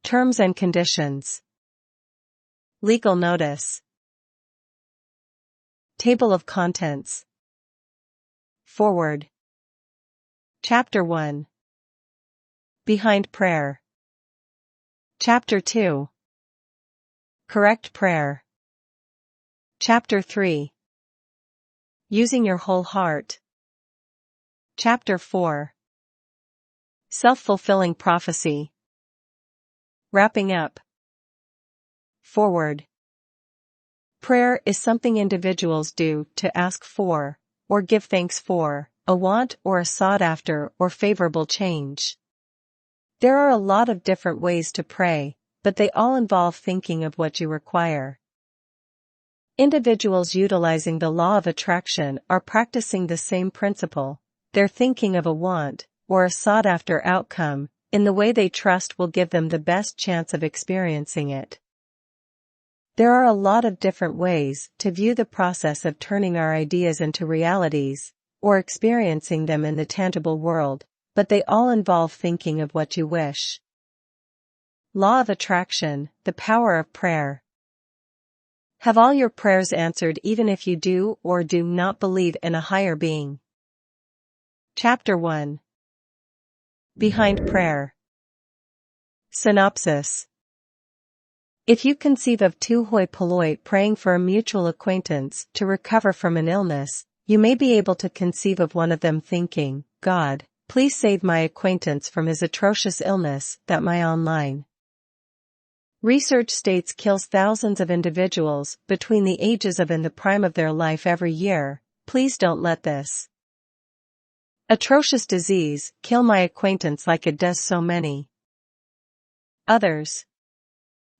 Terms and conditions. Legal notice. Table of contents. Forward. Chapter 1. Behind prayer. Chapter 2. Correct prayer. Chapter 3. Using your whole heart. Chapter 4. Self-fulfilling prophecy. Wrapping up. Forward. Prayer is something individuals do to ask for, or give thanks for, a want or a sought-after or favorable change. There are a lot of different ways to pray, but they all involve thinking of what you require. Individuals utilizing the law of attraction are practicing the same principle. They're thinking of a want, or a sought-after outcome, in the way they trust will give them the best chance of experiencing it. There are a lot of different ways to view the process of turning our ideas into realities, or experiencing them in the tangible world, but they all involve thinking of what you wish. Law of attraction, the power of prayer. Have all your prayers answered even if you do or do not believe in a higher being. Chapter 1. Behind prayer. Synopsis. If you conceive of two hoi polloi praying for a mutual acquaintance to recover from an illness, you may be able to conceive of one of them thinking, "God, please save my acquaintance from his atrocious illness that my online." Research states kills thousands of individuals between the ages of and the prime of their life every year. Please don't let this atrocious disease kill my acquaintance like it does so many others.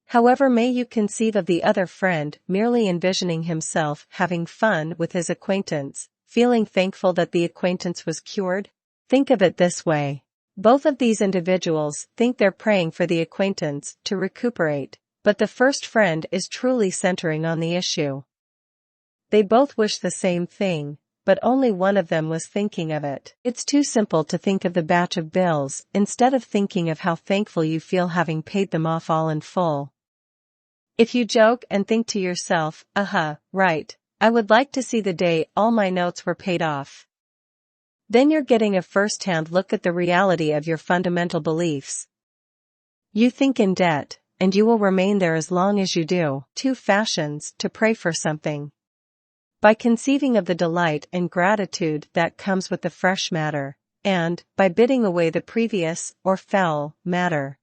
However, may you conceive of the other friend merely envisioning himself having fun with his acquaintance, feeling thankful that the acquaintance was cured? Think of it this way. Both of these individuals think they're praying for the acquaintance to recuperate, but the first friend is truly centering on the issue. They both wish the same thing, but only one of them was thinking of it. It's too simple to think of the batch of bills instead of thinking of how thankful you feel having paid them off all in full. If you joke and think to yourself, right, I would like to see the day all my notes were paid off. Then you're getting a first-hand look at the reality of your fundamental beliefs. You think in debt, and you will remain there as long as you do. 2 fashions to pray for something. By conceiving of the delight and gratitude that comes with the fresh matter, and by bidding away the previous or foul matter.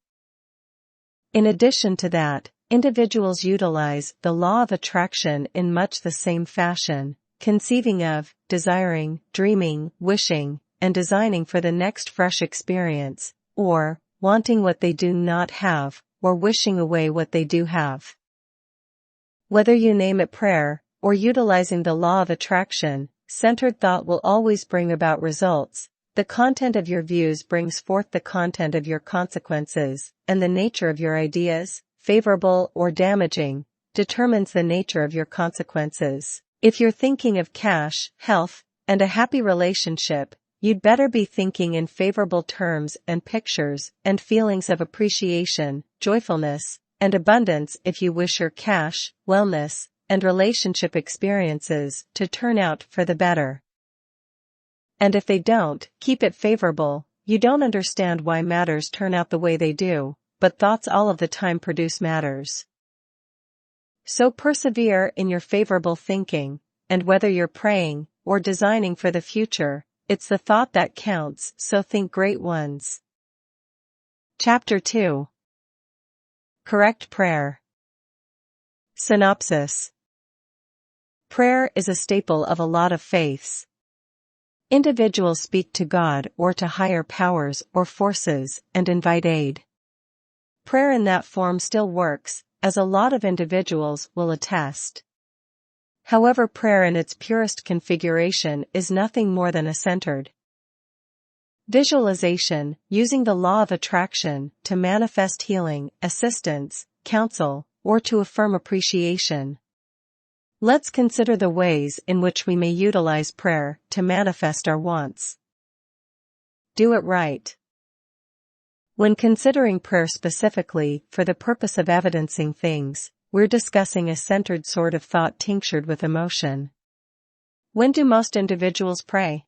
In addition to that, individuals utilize the law of attraction in much the same fashion, conceiving of, desiring, dreaming, wishing, and designing for the next fresh experience, or wanting what they do not have, or wishing away what they do have. Whether you name it prayer, or utilizing the law of attraction, centered thought will always bring about results. The content of your views brings forth the content of your consequences, and the nature of your ideas, favorable or damaging, determines the nature of your consequences. If you're thinking of cash, health, and a happy relationship, you'd better be thinking in favorable terms and pictures and feelings of appreciation, joyfulness, and abundance if you wish your cash, wellness, and relationship experiences to turn out for the better. And if they don't, keep it favorable. You don't understand why matters turn out the way they do, but thoughts all of the time produce matters. So persevere in your favorable thinking, and whether you're praying or designing for the future, it's the thought that counts, so think great ones. Chapter 2. Correct prayer. Synopsis. Prayer is a staple of a lot of faiths. Individuals speak to God or to higher powers or forces and invite aid. Prayer in that form still works, as a lot of individuals will attest. However, prayer in its purest configuration is nothing more than a centered visualization, using the law of attraction to manifest healing, assistance, counsel, or to affirm appreciation. Let's consider the ways in which we may utilize prayer to manifest our wants. Do it right. When considering prayer specifically for the purpose of evidencing things, we're discussing a centered sort of thought tinctured with emotion. When do most individuals pray?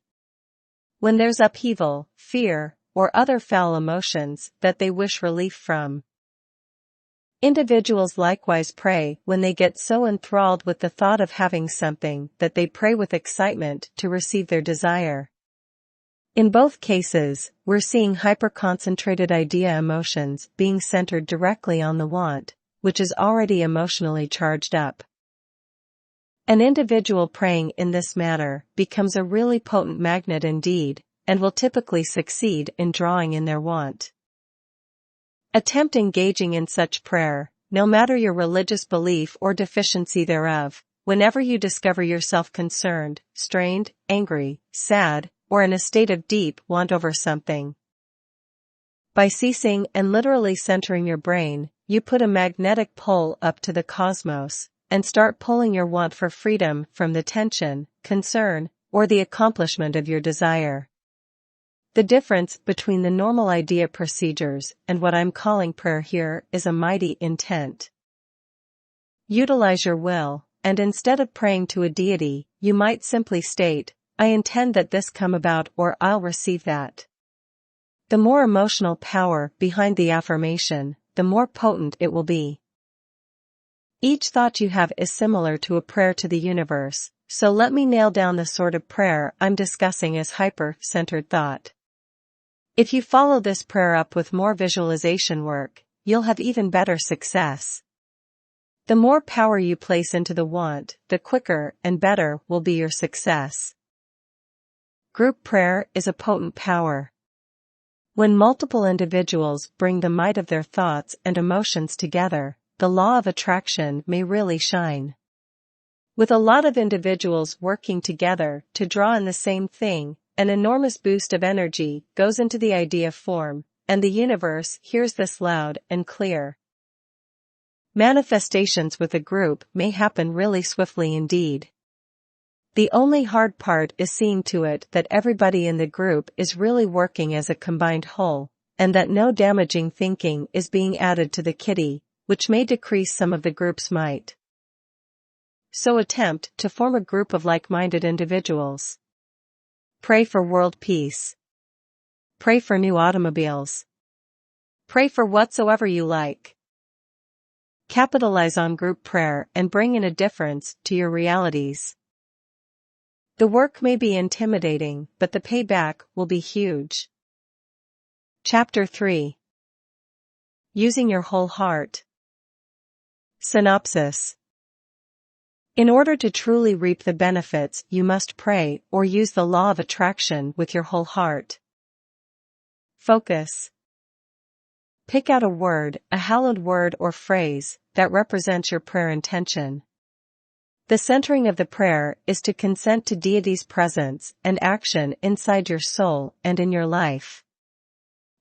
When there's upheaval, fear, or other foul emotions that they wish relief from. Individuals likewise pray when they get so enthralled with the thought of having something that they pray with excitement to receive their desire. In both cases, we're seeing hyper-concentrated idea emotions being centered directly on the want, which is already emotionally charged up. An individual praying in this manner becomes a really potent magnet indeed, and will typically succeed in drawing in their want. Attempt engaging in such prayer, no matter your religious belief or deficiency thereof, whenever you discover yourself concerned, strained, angry, sad, or in a state of deep want over something. By ceasing and literally centering your brain, you put a magnetic pull up to the cosmos, and start pulling your want for freedom from the tension, concern, or the accomplishment of your desire. The difference between the normal idea procedures and what I'm calling prayer here is a mighty intent. Utilize your will, and instead of praying to a deity, you might simply state, I intend that this come about or I'll receive that. The more emotional power behind the affirmation, the more potent it will be. Each thought you have is similar to a prayer to the universe, so let me nail down the sort of prayer I'm discussing as hyper-centered thought. If you follow this prayer up with more visualization work, you'll have even better success. The more power you place into the want, the quicker and better will be your success. Group prayer is a potent power. When multiple individuals bring the might of their thoughts and emotions together, the law of attraction may really shine. With a lot of individuals working together to draw in the same thing, an enormous boost of energy goes into the idea form, and the universe hears this loud and clear. Manifestations with a group may happen really swiftly indeed. The only hard part is seeing to it that everybody in the group is really working as a combined whole, and that no damaging thinking is being added to the kitty, which may decrease some of the group's might. So attempt to form a group of like-minded individuals. Pray for world peace. Pray for new automobiles. Pray for whatsoever you like. Capitalize on group prayer and bring in a difference to your realities. The work may be intimidating, but the payback will be huge. Chapter 3. Using your whole heart. Synopsis. In order to truly reap the benefits, you must pray or use the law of attraction with your whole heart. Focus. Pick out a word, a hallowed word or phrase, that represents your prayer intention. The centering of the prayer is to consent to deity's presence and action inside your soul and in your life.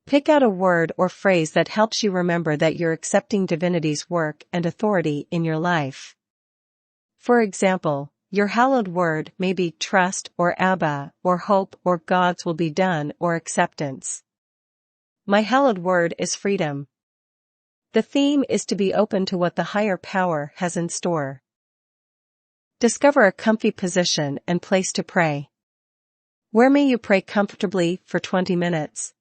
Pick out a word or phrase that helps you remember that you're accepting divinity's work and authority in your life. For example, your hallowed word may be trust or Abba or hope or God's will be done or acceptance. My hallowed word is freedom. The theme is to be open to what the higher power has in store. Discover a comfy position and place to pray. Where may you pray comfortably for 20 minutes?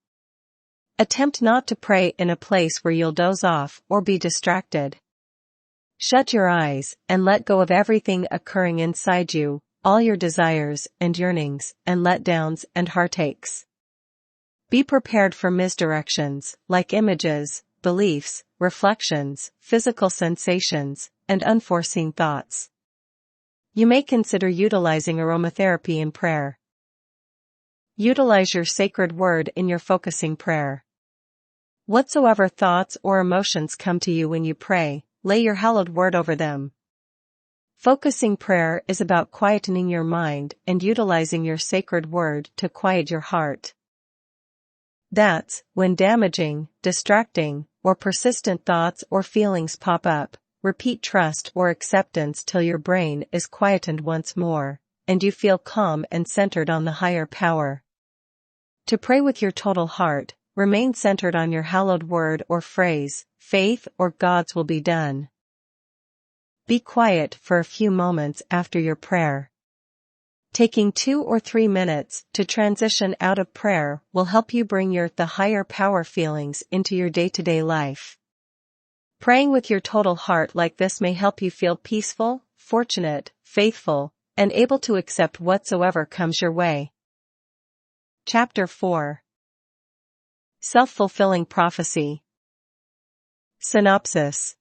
Attempt not to pray in a place where you'll doze off or be distracted. Shut your eyes and let go of everything occurring inside you, all your desires and yearnings and letdowns and heartaches. Be prepared for misdirections, like images, beliefs, reflections, physical sensations, and unforeseen thoughts. You may consider utilizing aromatherapy in prayer. Utilize your sacred word in your focusing prayer. Whatsoever thoughts or emotions come to you when you pray, lay your hallowed word over them. Focusing prayer is about quietening your mind and utilizing your sacred word to quiet your heart. That's when damaging, distracting, or persistent thoughts or feelings pop up. Repeat trust or acceptance till your brain is quietened once more, and you feel calm and centered on the higher power. To pray with your total heart, remain centered on your hallowed word or phrase, faith or God's will be done. Be quiet for a few moments after your prayer. Taking 2 or 3 minutes to transition out of prayer will help you bring the higher power feelings into your day-to-day life. Praying with your total heart like this may help you feel peaceful, fortunate, faithful, and able to accept whatsoever comes your way. Chapter 4. Self-fulfilling prophecy. Synopsis.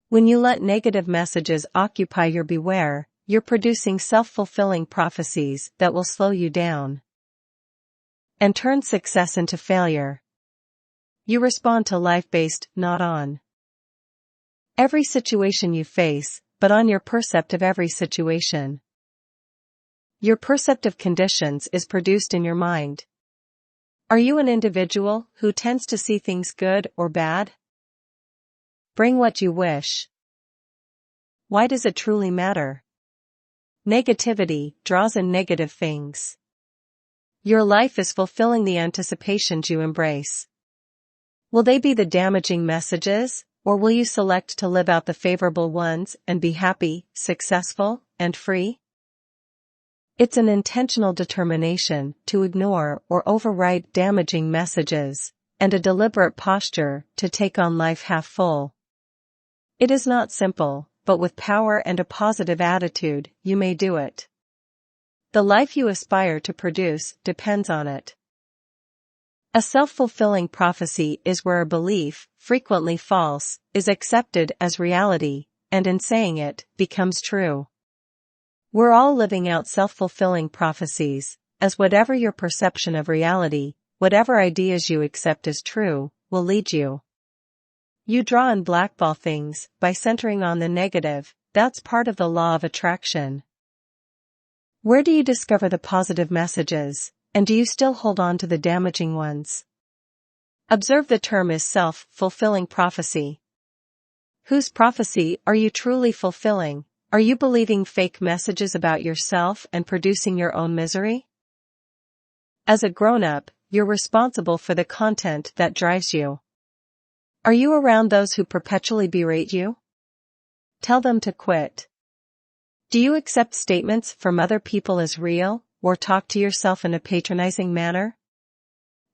When you let negative messages occupy your beware, you're producing self-fulfilling prophecies that will slow you down and turn success into failure. You respond to life based not on every situation you face, but on your percept of every situation. Your perceptive conditions is produced in your mind. Are you an individual who tends to see things good or bad? Bring what you wish. Why does it truly matter? Negativity draws in negative things. Your life is fulfilling the anticipations you embrace. Will they be the damaging messages, or will you select to live out the favorable ones and be happy, successful, and free? It's an intentional determination to ignore or override damaging messages, and a deliberate posture to take on life half full. It is not simple, but with power and a positive attitude, you may do it. The life you aspire to produce depends on it. A self-fulfilling prophecy is where a belief, frequently false, is accepted as reality, and in saying it, becomes true. We're all living out self-fulfilling prophecies, as whatever your perception of reality, whatever ideas you accept as true, will lead you. You draw and blackball things by centering on the negative. That's part of the law of attraction. Where do you discover the positive messages, and do you still hold on to the damaging ones? Observe the term is self-fulfilling prophecy. Whose prophecy are you truly fulfilling? Are you believing fake messages about yourself and producing your own misery? As a grown-up, you're responsible for the content that drives you. Are you around those who perpetually berate you? Tell them to quit. Do you accept statements from other people as real, or talk to yourself in a patronizing manner?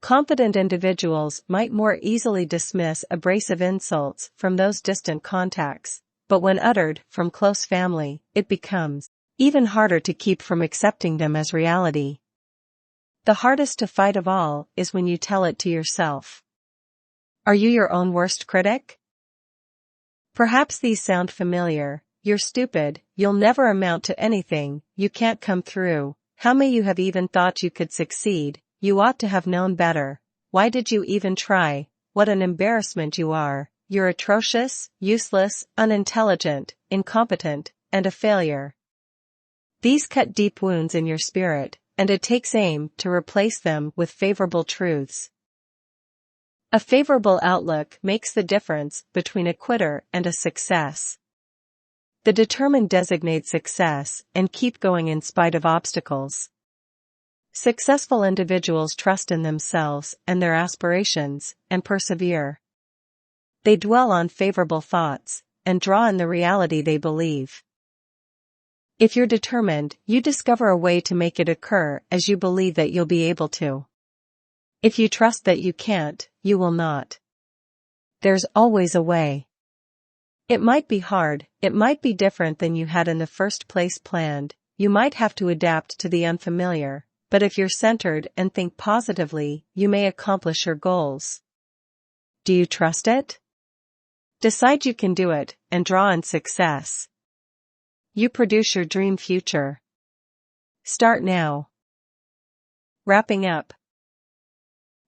Confident individuals might more easily dismiss abrasive insults from those distant contacts, but when uttered from close family, it becomes even harder to keep from accepting them as reality. The hardest to fight of all is when you tell it to yourself. Are you your own worst critic? Perhaps these sound familiar. You're stupid, you'll never amount to anything, you can't come through, how may you have even thought you could succeed, you ought to have known better, why did you even try, what an embarrassment you are, you're atrocious, useless, unintelligent, incompetent, and a failure. These cut deep wounds in your spirit, and it takes aim to replace them with favorable truths. A favorable outlook makes the difference between a quitter and a success. The determined designate success and keep going in spite of obstacles. Successful individuals trust in themselves and their aspirations, and persevere. They dwell on favorable thoughts, and draw in the reality they believe. If you're determined, you discover a way to make it occur as you believe that you'll be able to. If you trust that you can't, you will not. There's always a way. It might be hard, it might be different than you had in the first place planned, you might have to adapt to the unfamiliar, but if you're centered and think positively, you may accomplish your goals. Do you trust it? Decide you can do it, and draw on success. You produce your dream future. Start now. Wrapping up.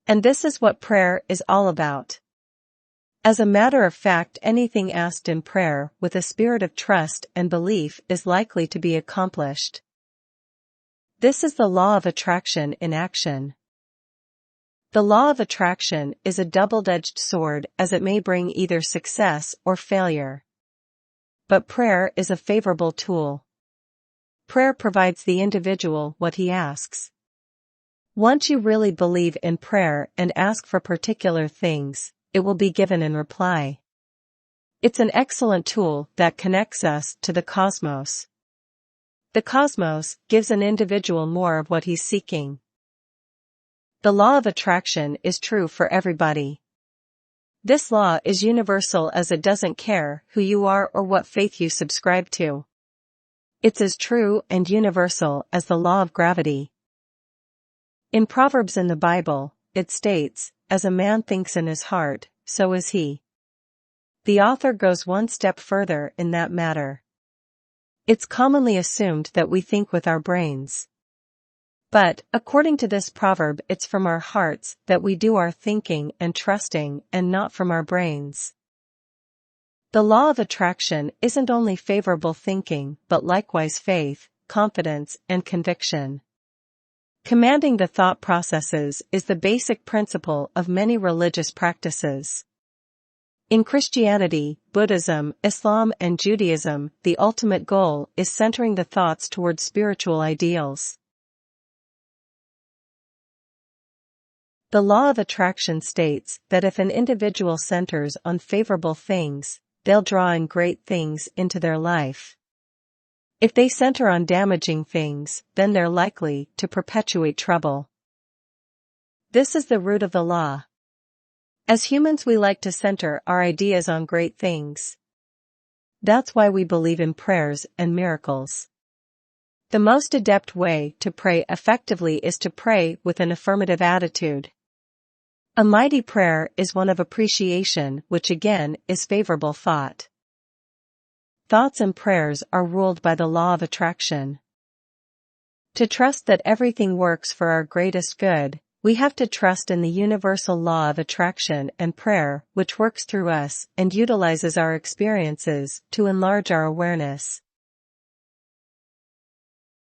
And this is what prayer is all about. As a matter of fact, anything asked in prayer with a spirit of trust and belief is likely to be accomplished. This is the law of attraction in action. The law of attraction is a double-edged sword as it may bring either success or failure. But prayer is a favorable tool. Prayer provides the individual what he asks. Once you really believe in prayer and ask for particular things, it will be given in reply. It's an excellent tool that connects us to the cosmos. The cosmos gives an individual more of what he's seeking. The law of attraction is true for everybody. This law is universal as it doesn't care who you are or what faith you subscribe to. It's as true and universal as the law of gravity. In Proverbs in the Bible, it states, "As a man thinks in his heart, so is he." The author goes one step further in that matter. It's commonly assumed that we think with our brains. But, according to this proverb, it's from our hearts that we do our thinking and trusting and not from our brains. The law of attraction isn't only favorable thinking but likewise faith, confidence, and conviction. Commanding the thought processes is the basic principle of many religious practices. In Christianity, Buddhism, Islam, and Judaism, the ultimate goal is centering the thoughts toward spiritual ideals. The law of attraction states that if an individual centers on favorable things, they'll draw in great things into their life. If they center on damaging things, then they're likely to perpetuate trouble. This is the root of the law. As humans, we like to center our ideas on great things. That's why we believe in prayers and miracles. The most adept way to pray effectively is to pray with an affirmative attitude. A mighty prayer is one of appreciation, which again is favorable thought. Thoughts and prayers are ruled by the law of attraction. To trust that everything works for our greatest good, we have to trust in the universal law of attraction and prayer, which works through us and utilizes our experiences to enlarge our awareness.